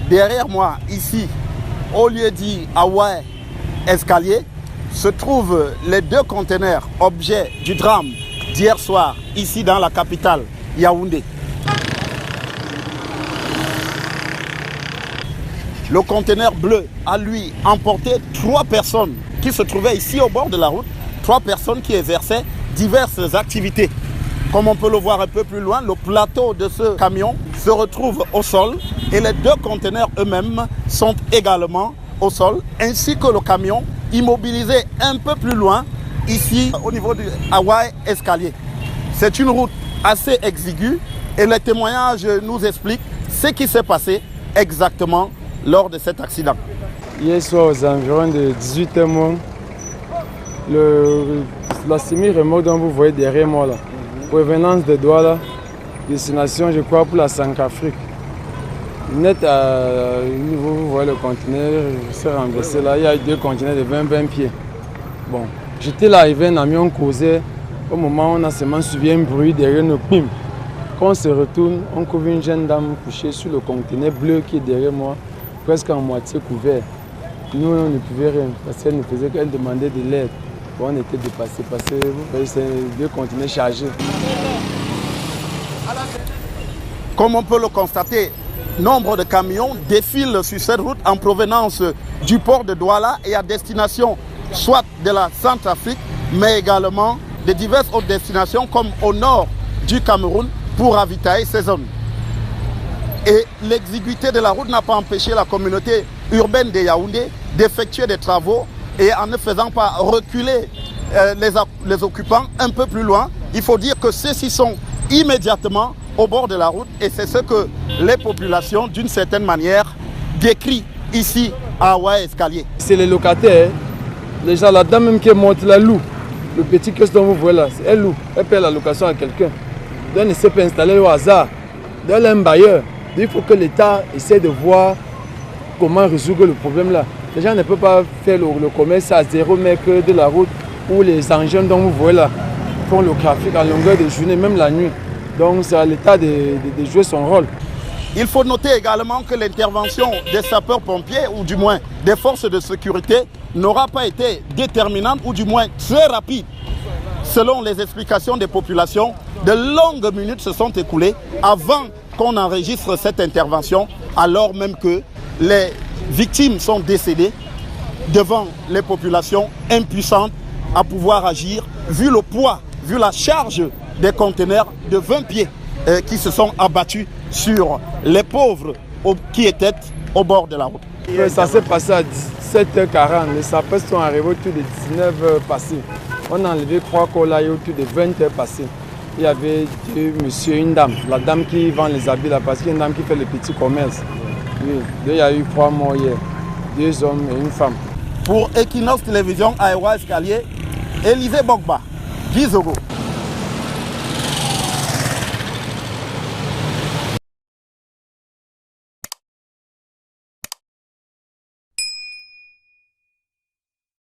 Derrière moi, ici, au lieu dit Hawaii Escalier, se trouvent les 2 conteneurs objets du drame d'hier soir, ici dans la capitale, Yaoundé. Le conteneur bleu a lui emporté 3 personnes qui se trouvaient ici au bord de la route, 3 personnes qui exerçaient diverses activités. Comme on peut le voir un peu plus loin, le plateau de ce camion se retrouve au sol et les 2 conteneurs eux-mêmes sont également au sol, ainsi que le camion immobilisé un peu plus loin, ici au niveau du Hawaii Escalier. C'est une route assez exiguë et les témoignages nous expliquent ce qui s'est passé exactement lors de cet accident. Hier soir aux environs de 18h, la semi-remorque dont vous voyez derrière moi là, provenance de Douala, destination je crois pour la Centrafrique. Net à niveau, vous voyez le conteneur s'est renversé là, il y a eu 2 conteneurs de 20 pieds. Bon, j'étais là arrivé, un ami, on causait. Au moment où on a seulement suivi un bruit derrière nous, pim. Quand on se retourne, on trouve une jeune dame couchée sur le conteneur bleu qui est derrière moi, presque en moitié couvert. Nous, on ne pouvait rien parce qu'elle ne faisait qu'elle demandait de l'aide. Bon, on était dépassés parce que vous voyez, c'est 2 conteneurs chargés. Comme on peut le constater, nombre de camions défilent sur cette route en provenance du port de Douala et à destination soit de la Centrafrique, mais également de diverses autres destinations comme au nord du Cameroun pour ravitailler ces zones. Et l'exiguïté de la route n'a pas empêché la communauté urbaine de Yaoundé d'effectuer des travaux et en ne faisant pas reculer les occupants un peu plus loin. Il faut dire que ceux-ci sont immédiatement au bord de la route et c'est ce que les populations d'une certaine manière décrivent ici à Hawaii Escalier. C'est les locataires, déjà la dame même qui est morte, la loue, le petit caisse dont vous voyez là, elle loue, elle paie la location à quelqu'un. Donc elle ne s'est pas installée au hasard, donc elle est un bailleur. Donc, il faut que l'État essaie de voir comment résoudre le problème là. Les gens ne peuvent pas faire le commerce à 0 mètre de la route où les engins dont vous voyez là font le trafic à longueur de journée, même la nuit. Donc c'est à l'État de jouer son rôle. Il faut noter également que l'intervention des sapeurs-pompiers, ou du moins des forces de sécurité, n'aura pas été déterminante, ou du moins très rapide. Selon les explications des populations, de longues minutes se sont écoulées avant qu'on enregistre cette intervention, alors même que les victimes sont décédées devant les populations impuissantes à pouvoir agir, vu le poids, vu la charge des conteneurs de 20 pieds qui se sont abattus sur les pauvres qui étaient au bord de la route. Ça s'est passé à 17h40, les sapeurs sont arrivés autour de 19h passées. On a enlevé 3 corps là autour de 20h passées. Il y avait 2 monsieur et une dame. La dame qui vend les habits là, parce qu'il y a une dame qui fait le petit commerce. Oui. Il y a eu 3 morts hier, 2 hommes et une femme. Pour Equinox Télévision à Hawaii Escalier, Élisée Bogba, Gizogo.